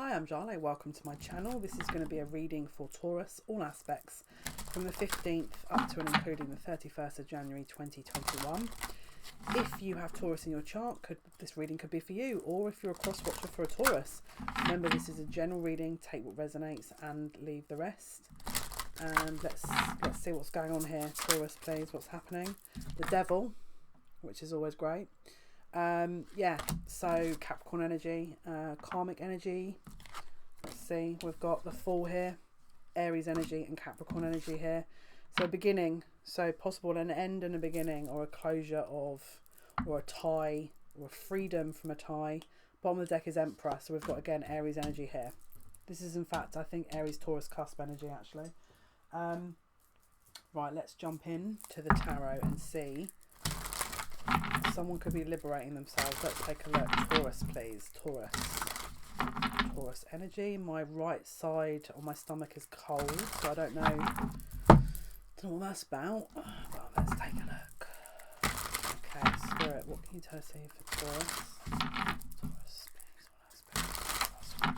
Hi, I'm Jale. Welcome to my channel. This is going to be a reading for Taurus, all aspects, from the 15th up to and including the 31st of January 2021. If you have Taurus in your chart, this reading could be for you, or if you're a cross-watcher for a Taurus. Remember, this is a general reading. Take what resonates and leave the rest. And let's see what's going on here. Taurus, please. What's happening? The Devil, which is always great. Yeah, so Capricorn energy, karmic energy. Let's see, we've got the Fool here, Aries energy and Capricorn energy here. So beginning, so possible an end and a beginning, or a closure of, or a tie, or a freedom from a tie. Bottom of the deck is Emperor, so we've got again Aries energy here. This is in fact, I think, Aries Taurus cusp energy actually. Right, let's jump in to the tarot and see. Someone could be liberating themselves. Let's take a look. Taurus, please. Taurus. Taurus energy. My right side on my stomach is cold, so I don't know what that's about. But let's take a look. Okay, Spirit, what can you tell us here for Taurus? Taurus, please. What aspect?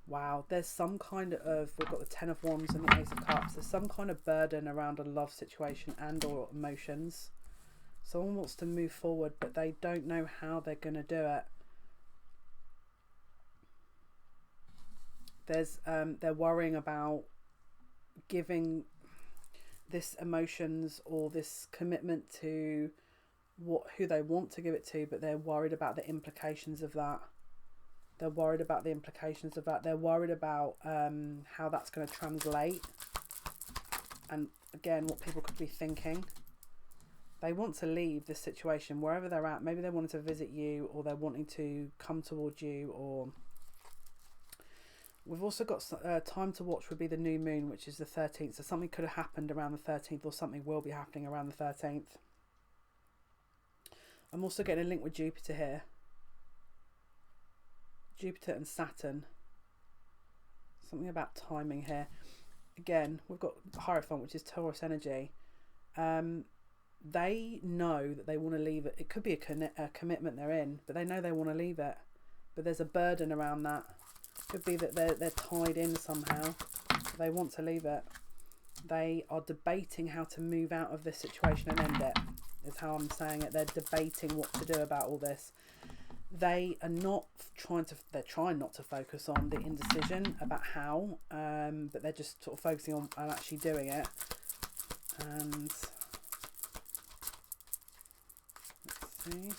Wow, there's some kind of, we've got the Ten of Wands and the Ace of Cups. There's some kind of burden around a love situation and or emotions. Someone wants to move forward, but they don't know how they're going to do it. There's, they're worrying about giving this emotions or this commitment to who they want to give it to, but they're worried about the implications of that. They're worried about the implications of that. They're worried about how that's going to translate. And again, what people could be thinking. They want to leave this situation wherever they're at. Maybe they wanted to visit you, or they're wanting to come towards you. Or we've also got time to watch would be the new moon, which is the 13th. So something could have happened around the 13th, or something will be happening around the 13th. I'm also getting a link with Jupiter here. Jupiter and Saturn. Something about timing here. Again, we've got Hierophant, which is Taurus energy. They know that they want to leave it. It could be a commitment they're in, but they know they want to leave it. But there's a burden around that. Could be that they're tied in somehow. They want to leave it. They are debating how to move out of this situation and end it, is how I'm saying it. They're debating what to do about all this. They are not they're trying not to focus on the indecision about how, but they're just sort of focusing on actually doing it. And let's see.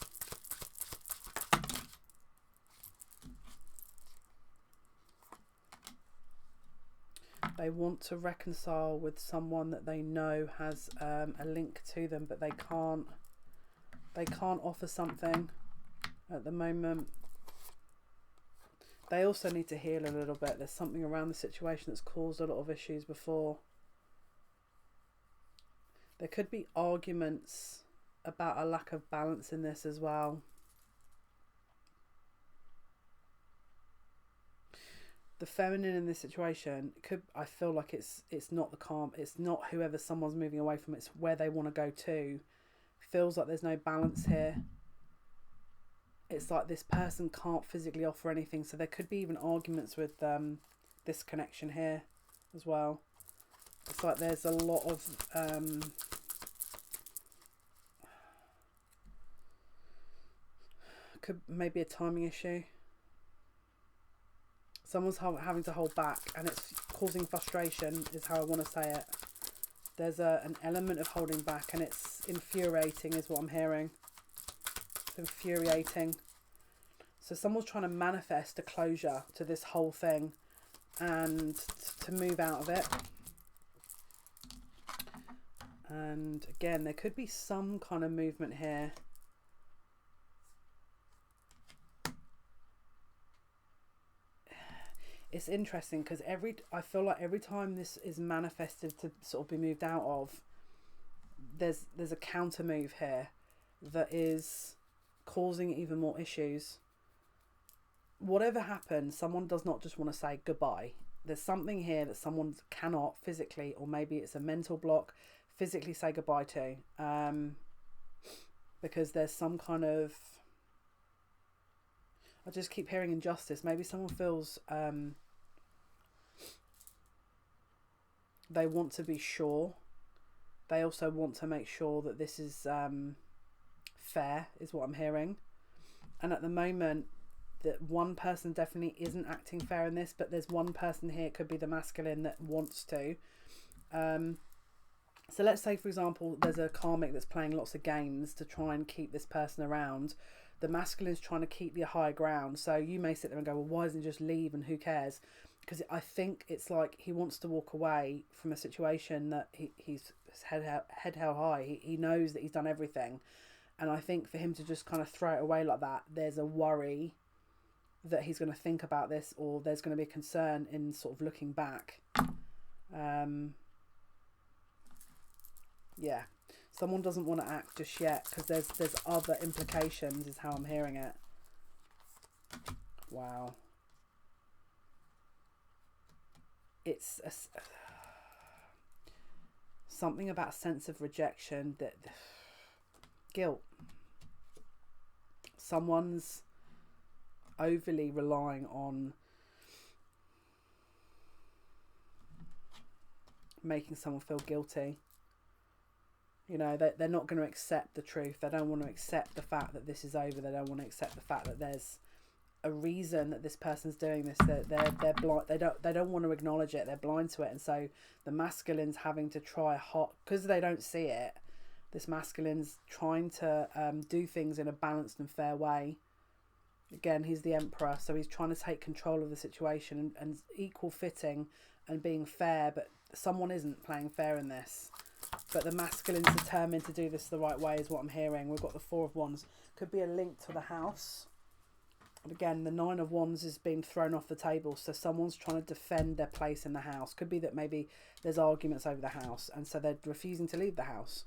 They want to reconcile with someone that they know has a link to them, but they can't offer something at the moment. They also need to heal a little bit. There's something around the situation that's caused a lot of issues before. There could be arguments about a lack of balance in this as well. The feminine in this situation I feel like it's not the calm, it's not whoever someone's moving away from, it's where they want to go to. Feels like there's no balance here. It's like this person can't physically offer anything, so there could be even arguments with this connection here as well. It's like there's a lot of could maybe a timing issue. Someone's having to hold back, and it's causing frustration, is how I want to say it. There's an element of holding back, and it's infuriating, is what I'm hearing. Infuriating. So someone's trying to manifest a closure to this whole thing and to move out of it. And again, there could be some kind of movement here. It's interesting because I feel like every time this is manifested to sort of be moved out of, there's a counter move here that is causing even more issues. whatever happens, someone does not just want to say goodbye. There's something here that someone cannot physically, or maybe it's a mental block, physically say goodbye to. Because there's some kind of, I just keep hearing injustice. Maybe someone feels they want to be sure. They also want to make sure that this is fair, is what I'm hearing. And at the moment, that one person definitely isn't acting fair in this, but there's one person here, it could be the masculine, that wants to. So let's say, for example, there's a karmic that's playing lots of games to try and keep this person around. The masculine's trying to keep the high ground. So you may sit there and go, well, why doesn't he just leave and who cares? Because I think it's like he wants to walk away from a situation that he's head held high. He knows that he's done everything. And I think for him to just kind of throw it away like that, there's a worry that he's going to think about this, or there's going to be a concern in sort of looking back. Yeah, someone doesn't want to act just yet because there's other implications, is how I'm hearing it. Wow. It's something about a sense of rejection, that guilt. Someone's overly relying on making someone feel guilty. You know, they're not going to accept the truth. They don't want to accept the fact that this is over. They don't want to accept the fact that there's a reason that this person's doing this. They're blind. They don't want to acknowledge it. They're blind to it. And so the masculine's having to try hard, because they don't see it. This masculine's trying to do things in a balanced and fair way. Again, he's the emperor, so he's trying to take control of the situation and equal fitting and being fair. But someone isn't playing fair in this. But the masculine's determined to do this the right way, is what I'm hearing. We've got the Four of Wands. Could be a link to the house. And again, the Nine of Wands has been thrown off the table. So someone's trying to defend their place in the house. Could be that maybe there's arguments over the house, and so they're refusing to leave the house.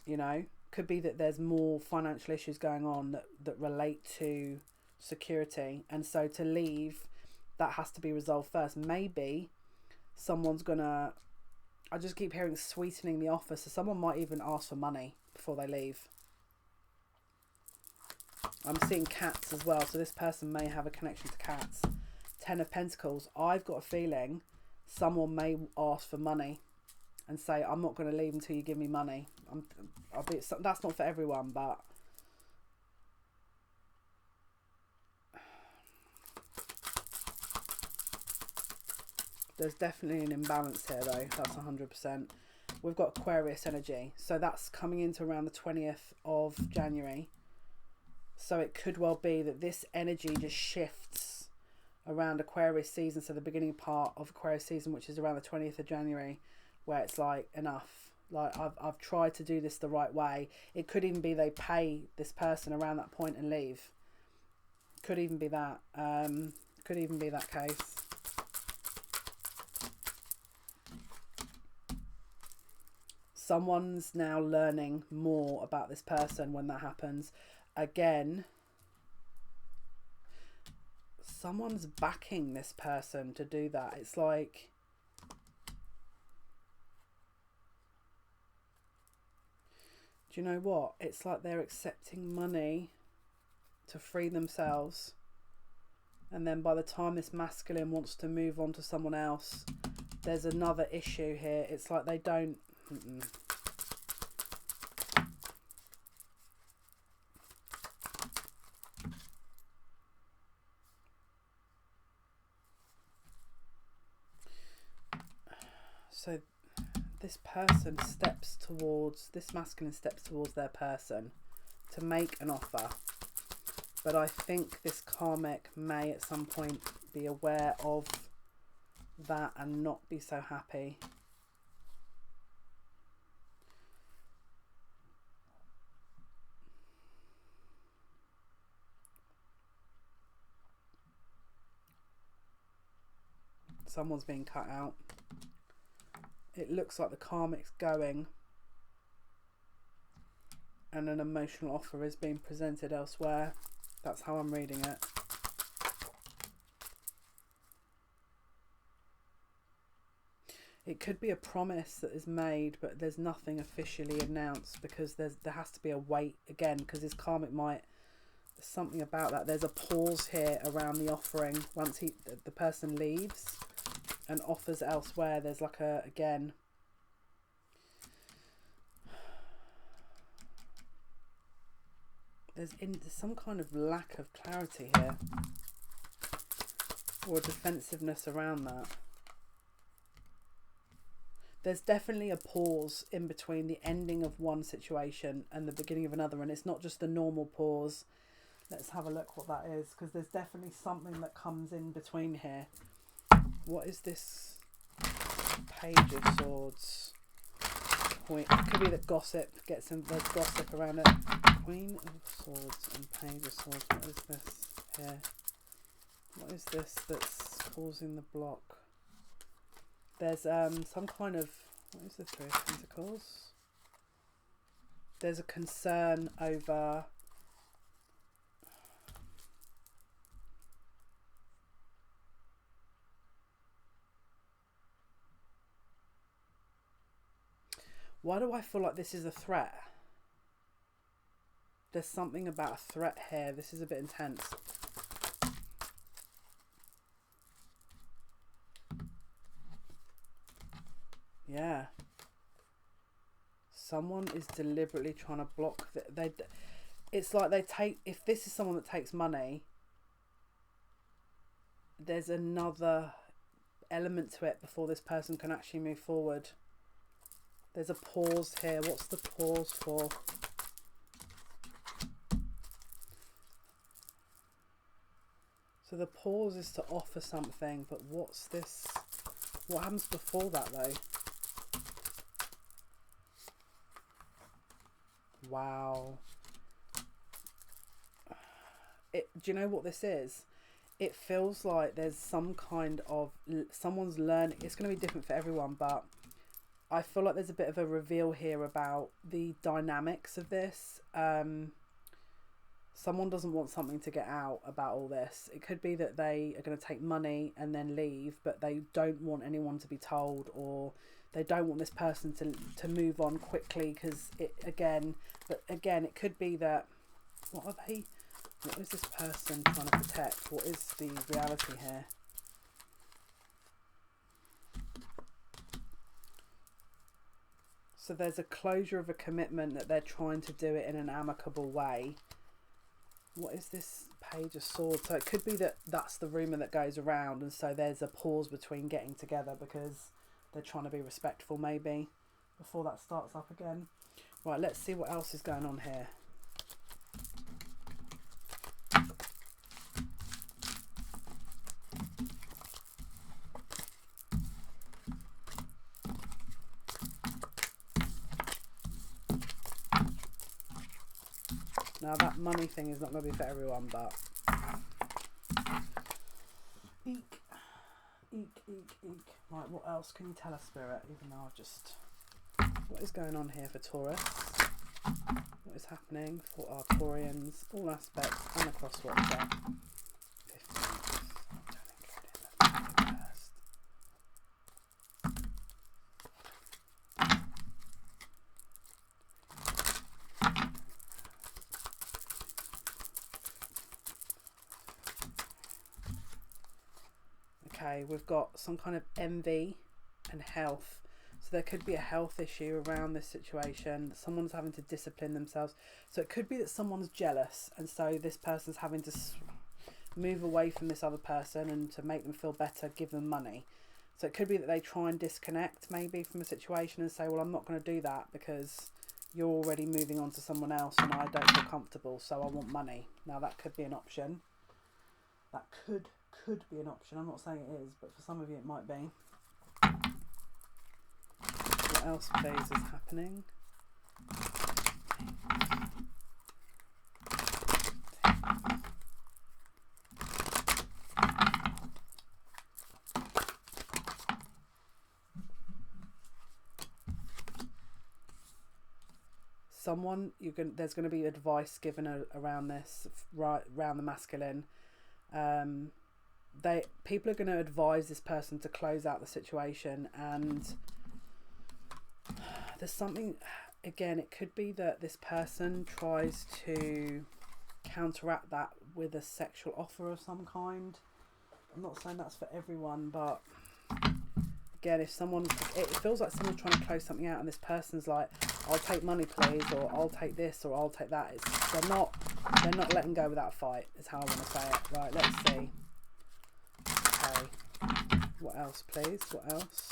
You know, could be that there's more financial issues going on that relate to security. And so to leave, that has to be resolved first. Maybe someone's going to... I just keep hearing sweetening the offer. So someone might even ask for money before they leave. I'm seeing cats as well. So this person may have a connection to cats. Ten of Pentacles. I've got a feeling someone may ask for money and say, I'm not going to leave until you give me money. That's not for everyone, but... There's definitely an imbalance here, though. That's 100%. We've got Aquarius energy. So that's coming into around the 20th of January. So it could well be that this energy just shifts around Aquarius season. So the beginning part of Aquarius season, which is around the 20th of January, where it's like, enough. Like, I've tried to do this the right way. It could even be they pay this person around that point and leave. Could even be that. Could even be that case. Someone's now learning more about this person when that happens. Again, someone's backing this person to do that. It's like... Do you know what? It's like they're accepting money to free themselves. And then by the time this masculine wants to move on to someone else, there's another issue here. It's like they don't... So this person steps towards, this masculine steps towards their person to make an offer. But I think this karmic may at some point be aware of that and not be so happy. Someone's being cut out. It looks like the karmic's going and an emotional offer is being presented elsewhere. That's how I'm reading it. It could be a promise that is made, but there's nothing officially announced, because there has to be a wait again, because his karmic might, there's something about that. There's a pause here around the offering. Once the person leaves and offers elsewhere, there's like a, again, there's some kind of lack of clarity here, or defensiveness around that. There's definitely a pause in between the ending of one situation and the beginning of another, and it's not just the normal pause. Let's have a look what that is, because there's definitely something that comes in between here. What is this? Page of Swords. It could be that gossip gets in. There's gossip around it. Queen of Swords and Page of Swords. What is this here? What is this that's causing the block? There's some kind of, what is the Three of Pentacles? There's a concern over why do I feel like this is a threat? There's something about a threat here. This is a bit intense. Yeah. Someone is deliberately trying to block. It's like they take, if this is someone that takes money, there's another element to it before this person can actually move forward. There's a pause here. What's the pause for? So the pause is to offer something, but what's this? What happens before that though? Wow. Do you know what this is? It feels like there's some kind of, someone's learning. It's going to be different for everyone, but I feel like there's a bit of a reveal here about the dynamics of this. Someone doesn't want something to get out about all this. It could be that they are going to take money and then leave, but they don't want anyone to be told, or they don't want this person to move on quickly, because it it could be that, what is this person trying to protect? What is the reality here? So there's a closure of a commitment, that they're trying to do it in an amicable way. What is this Page of Swords? So it could be that that's the rumour that goes around, and so there's a pause between getting together because they're trying to be respectful maybe before that starts up again. Right, let's see what else is going on here. Now that money thing is not going to be for everyone, but eek, eek, eek, eek. Right, what else can you tell us, Spirit? Even though I've just, what is going on here for Taurus? What is happening for our Taurians, all aspects, and across Watcher? 15th. Don't include it. First. Okay, we've got some kind of envy and health. So there could be a health issue around this situation. Someone's having to discipline themselves. So it could be that someone's jealous, and so this person's having to move away from this other person, and to make them feel better, give them money. So it could be that they try and disconnect maybe from a situation and say, well, I'm not going to do that because you're already moving on to someone else and I don't feel comfortable, so I want money. Now that could be an option. That could be an option. I'm not saying it is, but for some of you it might be. What else, please, is happening? Someone, there's going to be advice given around this, right around the masculine. people are going to advise this person to close out the situation, and there's something, again, it could be that this person tries to counteract that with a sexual offer of some kind. I'm not saying that's for everyone, but again, if someone, it feels like someone's trying to close something out and this person's like, I'll take money please, or I'll take this, or I'll take that. They're not letting go without a fight, is how I want to say it. Right, let's see. Okay, what else please? What else?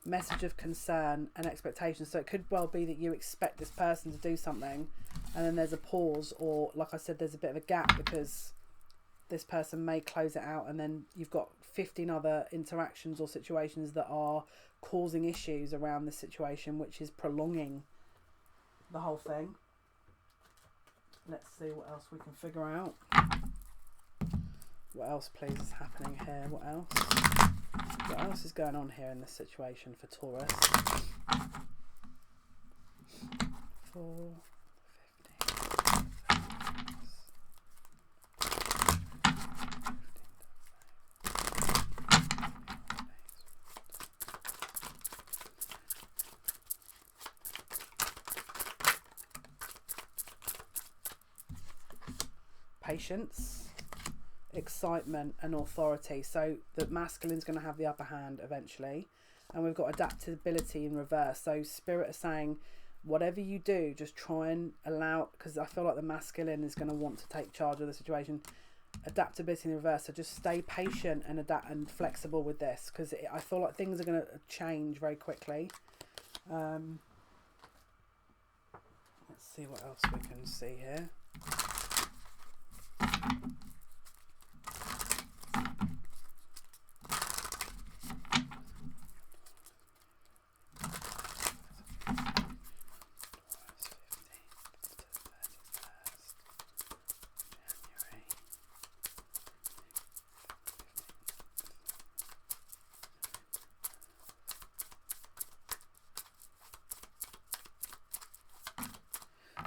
Message of concern and expectation. So it could well be that you expect this person to do something and then there's a pause, or like I said, there's a bit of a gap because this person may close it out and then you've got 15 other interactions or situations that are causing issues around the situation, which is prolonging the whole thing. Let's see what else we can figure out. What else please is happening here? What else? What else is going on here in this situation for Taurus? 4, 15. Patience, excitement and authority. So the masculine's going to have the upper hand eventually, and we've got adaptability in reverse. So spirit is saying whatever you do, just try and allow, because I feel like the masculine is going to want to take charge of the situation. Adaptability in reverse. So just stay patient and adapt and flexible with this, because I feel like things are going to change very quickly. Let's see what else we can see here.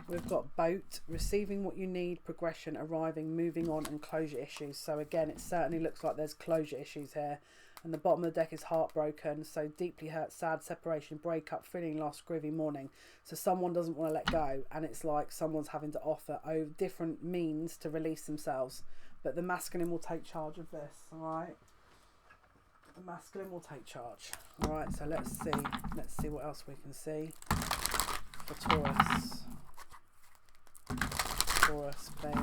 We've got boat, receiving what you need, progression, arriving, moving on, and closure issues. So again, it certainly looks like there's closure issues here. And the bottom of the deck is heartbroken. So deeply hurt, sad, separation, breakup, feeling lost, grieving, mourning. So someone doesn't want to let go, and it's like someone's having to offer different means to release themselves. But the masculine will take charge of this, all right? The masculine will take charge. All right, so let's see what else we can see for Taurus. Taurus, please.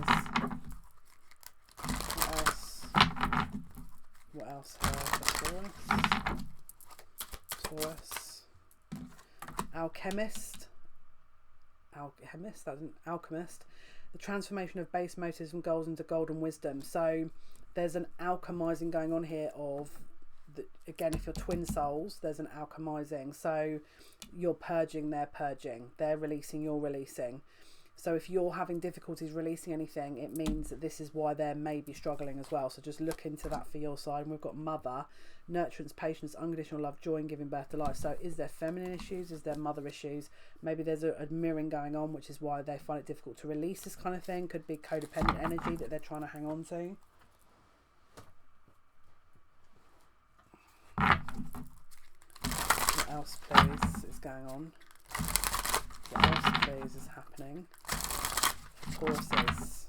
What else? What else here for Taurus? Taurus. Alchemist. Alchemist? That's an alchemist. The transformation of base motives and goals into golden wisdom. So there's an alchemizing going on here of, again, if you're twin souls, there's an alchemizing. So you're purging, they're purging. They're releasing, you're releasing. So if you're having difficulties releasing anything, it means that this is why they're maybe struggling as well. So just look into that for your side. And we've got mother, nurturance, patience, unconditional love, joy, and giving birth to life. So is there feminine issues? Is there mother issues? Maybe there's a mirroring going on, which is why they find it difficult to release this kind of thing. Could be codependent energy that they're trying to hang on to. What else, please, is going on? What else, please, is happening? Tauruses.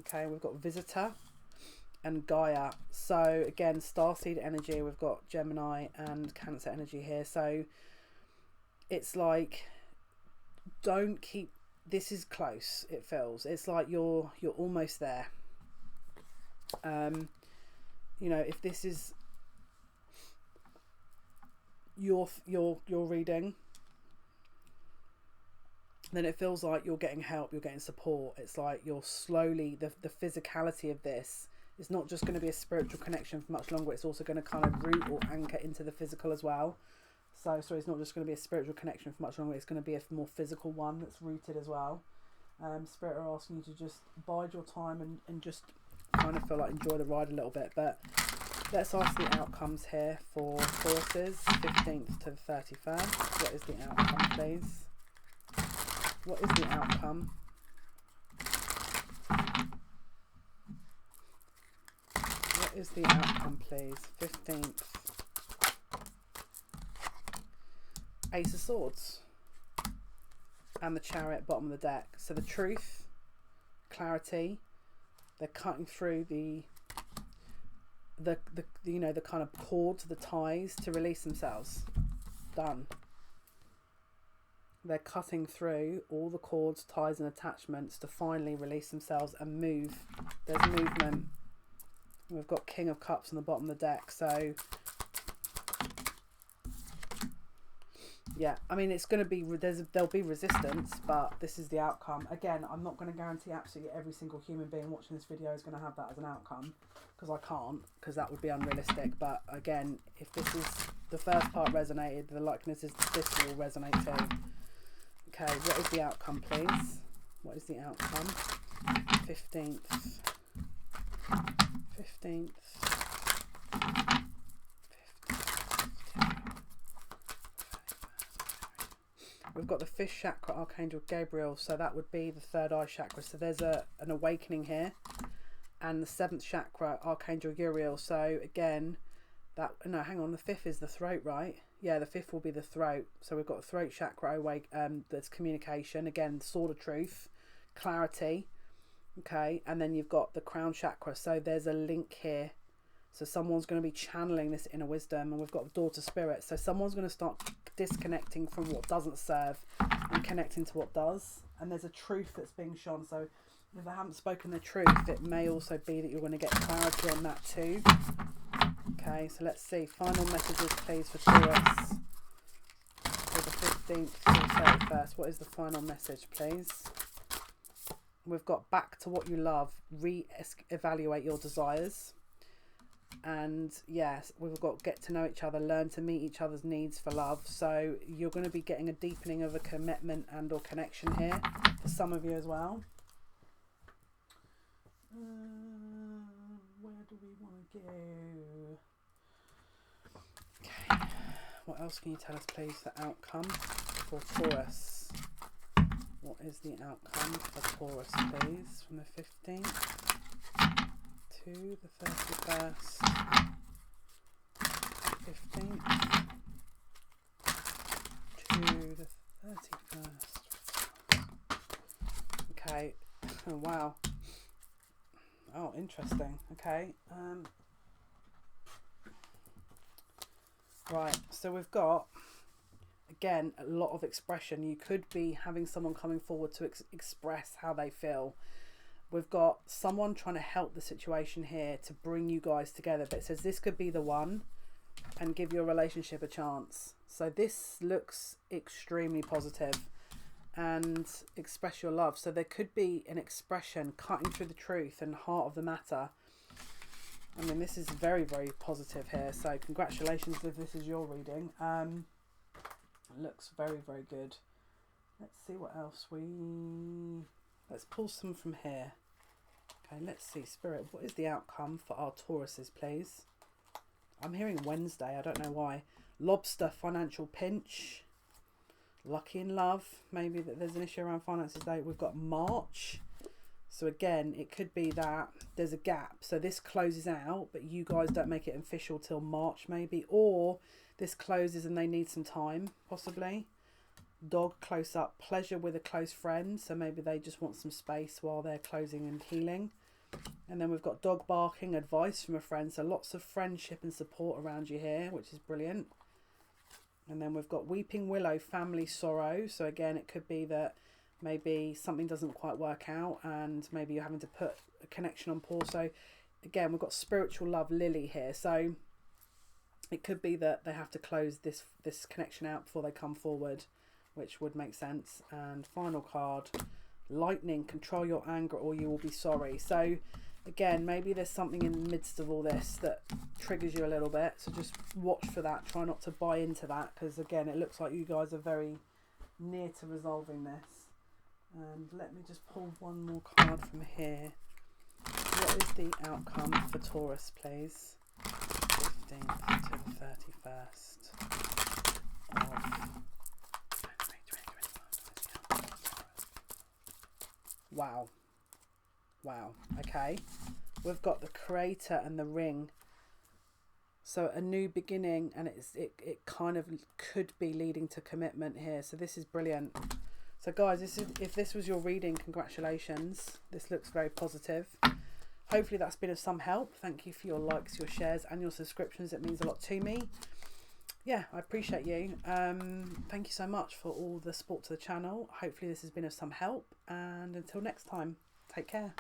Okay, we've got visitor and Gaia. So again, starseed energy. We've got Gemini and Cancer energy here. So it's like, don't keep. This is close. It feels. It's like you're almost there. You know, if this is your reading, then it feels like you're getting help, you're getting support. It's like you're slowly, the physicality of this is not just going to be a spiritual connection for much longer, it's also going to kind of root or anchor into the physical as well. So it's not just going to be a spiritual connection for much longer, it's going to be a more physical one that's rooted as well. Spirit are asking you to just bide your time and just kind of feel like enjoy the ride a little bit. But let's ask the outcomes here for Tauruses, 15th to the 31st. What is the outcome, please? What is the outcome? is the outcome, please? 15th. Ace of Swords. And the Chariot, bottom of the deck. So the truth, clarity, they're cutting through the you know, the kind of cords, the ties to release themselves. Done. They're cutting through all the cords, ties and attachments to finally release themselves and move. There's movement. We've got King of Cups on the bottom of the deck. So yeah, I mean, it's going to be, there'll be resistance, but this is the outcome. Again, I'm not going to guarantee absolutely every single human being watching this video is going to have that as an outcome, because I can't, because that would be unrealistic. But again, if this is, the first part resonated, the likeliness is that this will resonate too. Okay, what is the outcome, please? What is the outcome? 15th. 15th. We've got the 5th chakra, Archangel Gabriel, so that would be the 3rd eye chakra. So there's an awakening here. And the 7th chakra, Archangel Uriel. So again, that, no, hang on, the 5th is the throat, right? Yeah, the 5th will be the throat. So we've got the throat chakra, that's communication. Again, sword of truth, clarity. Okay, and then you've got the crown chakra. So there's a link here. So someone's going to be channeling this inner wisdom, and we've got the daughter spirit. So someone's going to start disconnecting from what doesn't serve and connecting to what does. And there's a truth that's being shone. So if they haven't spoken the truth, it may also be that you're going to get clarity on that too. Okay, so let's see. Final messages, please, for Taurus. For the 15th to the 31st. What is the final message, please? We've got back to what you love. Re-evaluate your desires. And yes, we've got get to know each other, learn to meet each other's needs for love. So you're going to be getting a deepening of a commitment and or connection here for some of you as well. Where do we want to go? Okay, what else can you tell us, please? The outcome for Taurus. What is the outcome for Taurus, please? From the 15th to the 31st. 15th to the 31st. Okay. Oh, wow. Oh, interesting. Okay. Right. So we've got, again, a lot of expression. You could be having someone coming forward to express how they feel. We've got someone trying to help the situation here to bring you guys together. But it says this could be the one and give your relationship a chance. So this looks extremely positive. And express your love. So there could be an expression cutting through the truth and heart of the matter. I mean, this is very, very positive here. So congratulations if this is your reading. It looks very, very good. Let's see what else let's pull some from here. Okay, let's see. Spirit, what is the outcome for our Tauruses, please? I'm hearing Wednesday. I don't know why. Lobster, financial pinch. Lucky in love. Maybe that there's an issue around finances today. We've got March. So again, it could be that there's a gap. So this closes out, but you guys don't make it official till March maybe. Or this closes and they need some time, possibly. Dog close up. Pleasure with a close friend. So maybe they just want some space while they're closing and healing. And then we've got dog barking, advice from a friend. So lots of friendship and support around you here, which is brilliant. And then we've got weeping willow, family sorrow. So again, it could be that maybe something doesn't quite work out and maybe you're having to put a connection on pause. So again, we've got spiritual love, lily here. So it could be that they have to close this connection out before they come forward, which would make sense. And final card, lightning, control your anger or you will be sorry. So again, maybe there's something in the midst of all this that triggers you a little bit. So just watch for that. Try not to buy into that because, again, it looks like you guys are very near to resolving this. And let me just pull one more card from here. What is the outcome for Taurus, please? 15th to the 31st of January 2025. Wow. Wow. Okay. We've got the Creator and the Ring. So a new beginning, and it kind of could be leading to commitment here. So this is brilliant. So guys, if this was your reading, congratulations. This looks very positive. Hopefully that's been of some help. Thank you for your likes, your shares, and your subscriptions. It means a lot to me. Yeah, I appreciate you. Thank you so much for all the support to the channel. Hopefully this has been of some help. And until next time, take care.